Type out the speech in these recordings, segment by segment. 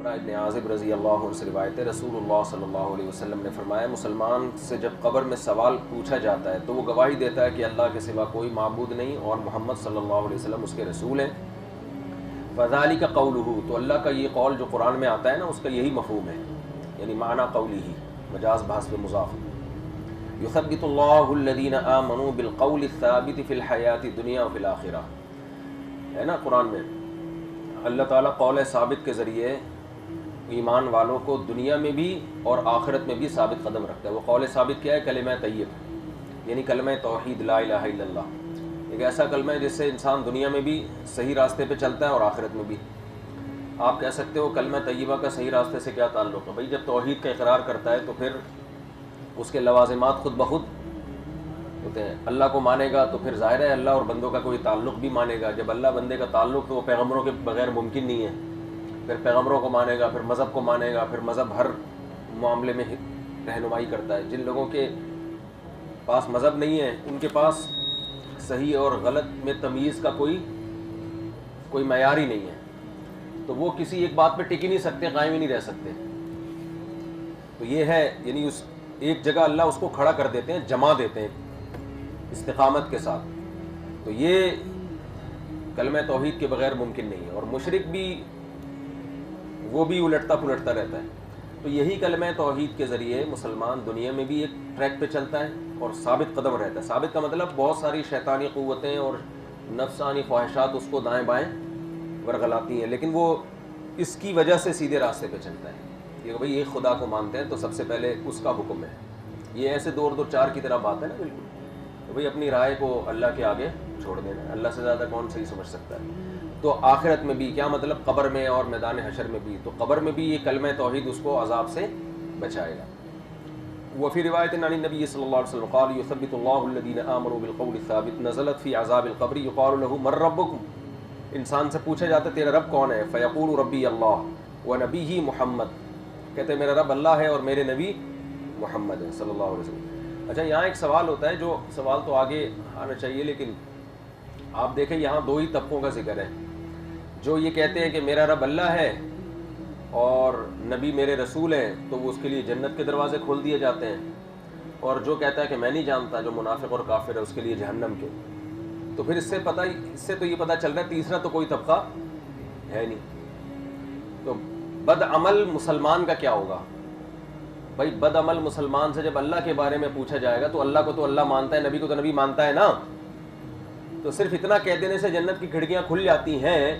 ابن عازب رضی اللہ عنہ سے روایت ہے، رسول اللہ صلی اللہ علیہ وسلم نے فرمایا مسلمان سے جب قبر میں سوال پوچھا جاتا ہے تو وہ گواہی دیتا ہے کہ اللہ کے سوا کوئی معبود نہیں اور محمد صلی اللہ علیہ وسلم اس کے رسول ہیں، فذالک قولہ، تو اللہ کا یہ قول جو قرآن میں آتا ہے نا اس کا یہی مفہوم ہے، یعنی معنی قولی ہی، مجاز بحث پہ مضاف، یثبت اللہ الذین آمنوا بالقول الثابت فی الحیات الدنیا وفی الآخرہ، ہے نا قرآن میں اللہ تعالیٰ قول ثابت کے ذریعے ایمان والوں کو دنیا میں بھی اور آخرت میں بھی ثابت قدم رکھتا ہے۔ وہ قول ثابت کیا ہے؟ کلمہ طیب، یعنی کلمہ توحید لا الہ الا اللہ، ایک ایسا کلمہ ہے جس سے انسان دنیا میں بھی صحیح راستے پہ چلتا ہے اور آخرت میں بھی۔ آپ کہہ سکتے ہو کلمہ طیبہ کا صحیح راستے سے کیا تعلق ہے؟ بھائی جب توحید کا اقرار کرتا ہے تو پھر اس کے لوازمات خود بخود ہوتے ہیں۔ اللہ کو مانے گا تو پھر ظاہر ہے اللہ اور بندوں کا کوئی تعلق بھی مانے گا، جب اللہ بندے کا تعلق تو وہ پیغمبروں کے بغیر ممکن نہیں ہے، پھر پیغمبروں کو مانے گا، پھر مذہب کو مانے گا، پھر مذہب ہر معاملے میں رہنمائی کرتا ہے۔ جن لوگوں کے پاس مذہب نہیں ہے ان کے پاس صحیح اور غلط میں تمیز کا کوئی معیار ہی نہیں ہے، تو وہ کسی ایک بات پہ ٹک ہی نہیں سکتے، قائم ہی نہیں رہ سکتے۔ تو یہ ہے، یعنی اس ایک جگہ اللہ اس کو کھڑا کر دیتے ہیں، جما دیتے ہیں استقامت کے ساتھ، تو یہ کلمہ توحید کے بغیر ممکن نہیں ہے۔ اور مشرک بھی وہ بھی الٹتا پلٹتا رہتا ہے، تو یہی کلمہ توحید کے ذریعے مسلمان دنیا میں بھی ایک ٹریک پہ چلتا ہے اور ثابت قدم رہتا ہے۔ ثابت کا مطلب بہت ساری شیطانی قوتیں اور نفسانی خواہشات اس کو دائیں بائیں ورغلاتی ہیں، لیکن وہ اس کی وجہ سے سیدھے راستے پہ چلتا ہے کہ بھئی یہ خدا کو مانتے ہیں تو سب سے پہلے اس کا حکم ہے۔ یہ ایسے دو اور دو چار کی طرح بات ہے نا، بالکل، تو بھئی اپنی رائے کو اللہ کے آگے چھوڑ دینا، اللہ سے زیادہ کون صحیح سمجھ سکتا ہے۔ تو آخرت میں بھی کیا مطلب؟ قبر میں اور میدان حشر میں بھی، تو قبر میں بھی یہ کلمہ توحید اس کو عذاب سے بچائے گا۔ وفی روایت عن النبی صلی اللہ علیہ وسلم قال یثبت اللہ الذین آمنوا بالقول الثابت نزلت فی عذاب القبر یقال له من ربکم، انسان سے پوچھا جاتا ہے تیرا رب کون ہے؟ فیقول ربی اللہ ونبیہ محمد، کہتے ہیں میرا رب اللہ ہے اور میرے نبی محمد ہے صلی اللہ علیہ وسلم۔ اچھا یہاں ایک سوال ہوتا ہے، جو سوال تو آگے آنا چاہیے، لیکن آپ دیکھیں یہاں دو ہی طبقوں کا ذکر ہے، جو یہ کہتے ہیں کہ میرا رب اللہ ہے اور نبی میرے رسول ہیں تو وہ اس کے لیے جنت کے دروازے کھول دیے جاتے ہیں، اور جو کہتا ہے کہ میں نہیں جانتا، جو منافق اور کافر ہے، اس کے لیے جہنم کے۔ تو پھر اس سے تو یہ پتہ چل رہا ہے تیسرا تو کوئی طبقہ ہے نہیں۔ تو بد عمل مسلمان کا کیا ہوگا؟ بھائی بد عمل مسلمان سے جب اللہ کے بارے میں پوچھا جائے گا تو اللہ کو تو اللہ مانتا ہے، نبی کو تو نبی مانتا ہے نا، تو صرف اتنا کہہ دینے سے جنت کی کھڑکیاں کھل جاتی ہیں،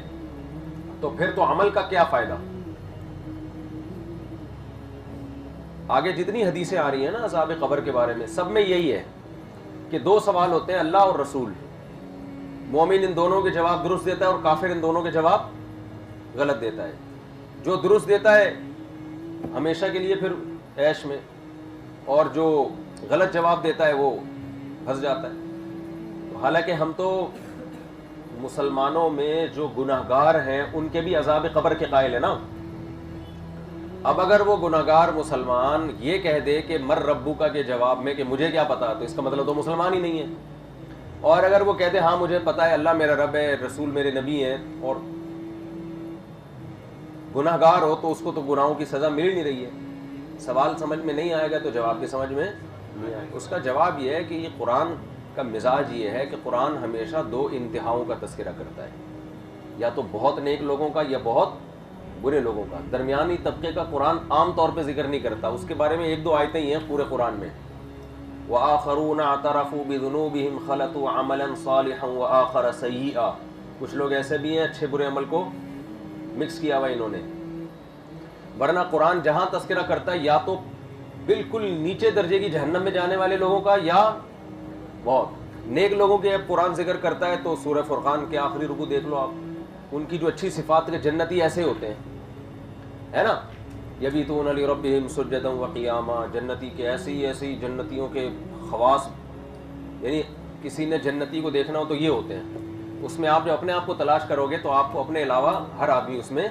تو پھر تو عمل کا کیا فائدہ؟ آگے جتنی حدیثیں آ رہی ہیں نا عذاب قبر کے بارے میں، سب میں یہی ہے کہ دو سوال ہوتے ہیں، اللہ اور رسول۔ مومن ان دونوں کے جواب درست دیتا ہے اور کافر ان دونوں کے جواب غلط دیتا ہے۔ جو درست دیتا ہے ہمیشہ کے لیے پھر عیش میں، اور جو غلط جواب دیتا ہے وہ پھنس جاتا ہے۔ حالانکہ ہم تو مسلمانوں میں جو گناہگار ہیں ان کے بھی عذاب قبر کے قائل ہیں نا۔ اب اگر وہ گناہگار مسلمان یہ کہہ دے کہ مر ربو کا کے جواب میں کہ مجھے کیا پتا، تو اس کا مطلب تو مسلمان ہی نہیں ہے۔ اور اگر وہ کہتے ہاں مجھے پتا ہے اللہ میرا رب ہے، رسول میرے نبی ہیں، اور گناہگار ہو تو اس کو تو گناہوں کی سزا مل نہیں رہی ہے۔ سوال سمجھ میں نہیں آئے گا تو جواب بھی سمجھ میں نہیں آئے گا۔ اس کا جواب یہ ہے کہ یہ قرآن کا مزاج یہ ہے کہ قرآن ہمیشہ دو انتہاؤں کا تذکرہ کرتا ہے، یا تو بہت نیک لوگوں کا یا بہت برے لوگوں کا، درمیانی طبقے کا قرآن عام طور پہ ذکر نہیں کرتا۔ اس کے بارے میں ایک دو آیتیں ہی ہیں پورے قرآن میں، وَآخَرُونَ اعْتَرَفُوا بِذُنُوبِهِمْ خَلَطُوا عَمَلًا صَالِحًا وَآخَرَ سَيِّئًا، کچھ لوگ ایسے بھی ہیں اچھے برے عمل کو مکس کیا ہوا انہوں نے۔ ورنہ قرآن جہاں تذکرہ کرتا ہے یا تو بالکل نیچے درجے کی جہنم میں جانے والے لوگوں کا، یا بہت نیک لوگوں کے قرآن ذکر کرتا ہے تو سورہ فرقان کے آخری رکوع دیکھ لو آپ، ان کی جو اچھی صفات کے جنتی ایسے ہوتے ہیں، ہے نا، یبیتون لربہم سجدا وقیاما، جنتی کے ایسی جنتیوں کے خواص، یعنی کسی نے جنتی کو دیکھنا ہو تو یہ ہوتے ہیں۔ اس میں آپ جو اپنے آپ کو تلاش کرو گے تو آپ کو اپنے علاوہ ہر آدمی اس میں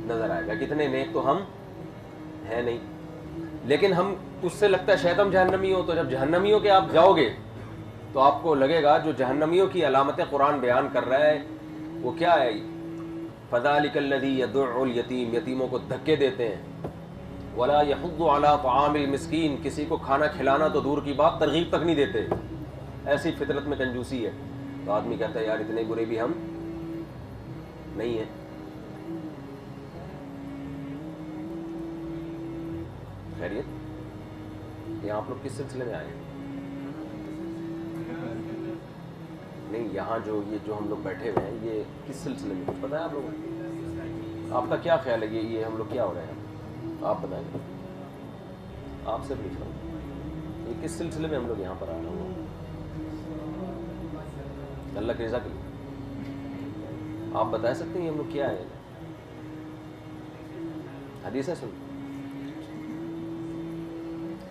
نظر آئے گا، کتنے نیک تو ہم ہیں نہیں، لیکن ہم اس سے لگتا ہے شاید ہم جہنمی ہو، تو جب جہنمیوں کے آپ جاؤ گے تو آپ کو لگے گا جو جہنمیوں کی علامتیں قرآن بیان کر رہا ہے وہ کیا ہے، فذلک الذی یدع الیتیم، یتیموں کو دھکے دیتے ہیں، ولا یحض علی طعام المسکین، کسی کو کھانا کھلانا تو دور کی بات ترغیب تک نہیں دیتے، ایسی فطرت میں کنجوسی ہے۔ تو آدمی کہتا ہے یار اتنے برے بھی ہم نہیں ہیں۔ خیریت؟ یہاں آپ لوگ کس سلسلے میں آئے ہیں؟ نہیں، یہاں جو ہم لوگ بیٹھے ہوئے ہیں یہ کس سلسلے میں، کچھ پتہ ہے آپ لوگوں کو؟ آپ کا کیا خیال ہے یہ ہم لوگ کیا ہو رہے ہیں؟ آپ بتائیں گے، آپ سے پوچھ رہا ہوں یہ کس سلسلے میں ہم لوگ یہاں پر آ رہے ہیں؟ اللہ کی رضا کے لیے آپ بتا سکتے ہیں ہم لوگ کیا ہے؟ حدیث ہے سن،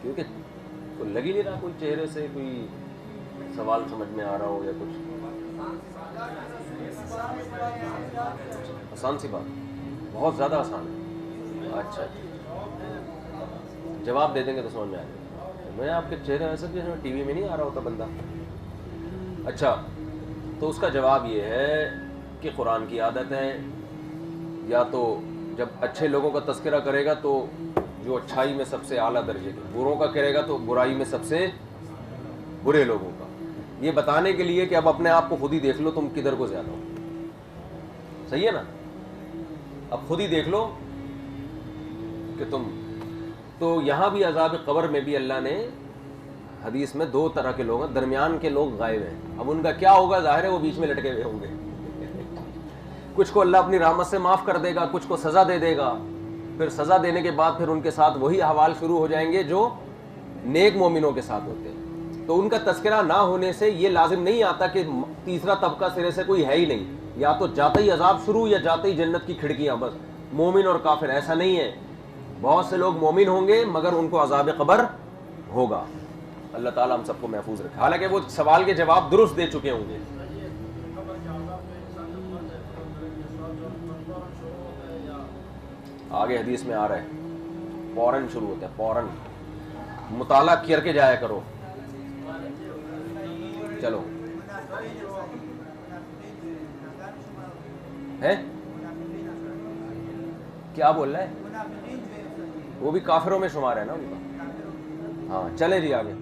کیونکہ کوئی لگ ہی نہیں رہا کوئی چہرے سے کوئی سوال سمجھ میں آ رہا ہو یا کچھ۔ آسان سی بات، بہت زیادہ آسان ہے۔ اچھا جواب دے دیں گے تو سمجھ میں آئے گا۔ میں آپ کے چہرے ایسے بھی ٹی وی میں نہیں آ رہا ہوتا بندہ۔ اچھا، تو اس کا جواب یہ ہے کہ قرآن کی عادت ہے، یا تو جب اچھے لوگوں کا تذکرہ کرے گا تو جو اچھائی میں سب سے اعلیٰ درجے کے، بروں کا کرے گا تو برائی میں سب سے برے لوگوں کا، یہ بتانے کے لیے کہ اب اپنے آپ کو خود ہی دیکھ لو تم کدھر کو زیادہ ہو۔ صحیح ہے نا؟ اب خود ہی دیکھ لو کہ تم، تو یہاں بھی عذاب قبر میں بھی اللہ نے حدیث میں دو طرح کے لوگ ہیں، درمیان کے لوگ غائب ہیں۔ اب ان کا کیا ہوگا ظاہر ہے وہ بیچ میں لٹکے ہوئے ہوں گے۔ کچھ کو اللہ اپنی رحمت سے معاف کر دے گا، کچھ کو سزا دے دے گا، پھر سزا دینے کے بعد پھر ان کے ساتھ وہی احوال شروع ہو جائیں گے جو نیک مومنوں کے ساتھ ہوتے ہیں۔ تو ان کا تذکرہ نہ ہونے سے یہ لازم نہیں آتا کہ تیسرا طبقہ سرے سے کوئی ہے ہی نہیں، یا تو جاتے ہی عذاب شروع یا جاتے ہی جنت کی کھڑکیاں، بس مومن اور کافر ایسا نہیں ہے۔ بہت سے لوگ مومن ہوں گے مگر ان کو عذاب قبر ہوگا۔ اللہ تعالیٰ ہم سب کو محفوظ رکھے، حالانکہ وہ سوال کے جواب درست دے چکے ہوں گے۔ آگے حدیث میں آ رہا ہے فوراً شروع ہوتا ہے، فوراً مطالعہ کر کے جایا کرو۔ چلو ہے کیا بول رہا ہے؟ وہ بھی کافروں میں شمار ہے نا ان کا۔ ہاں چلے جی آگے۔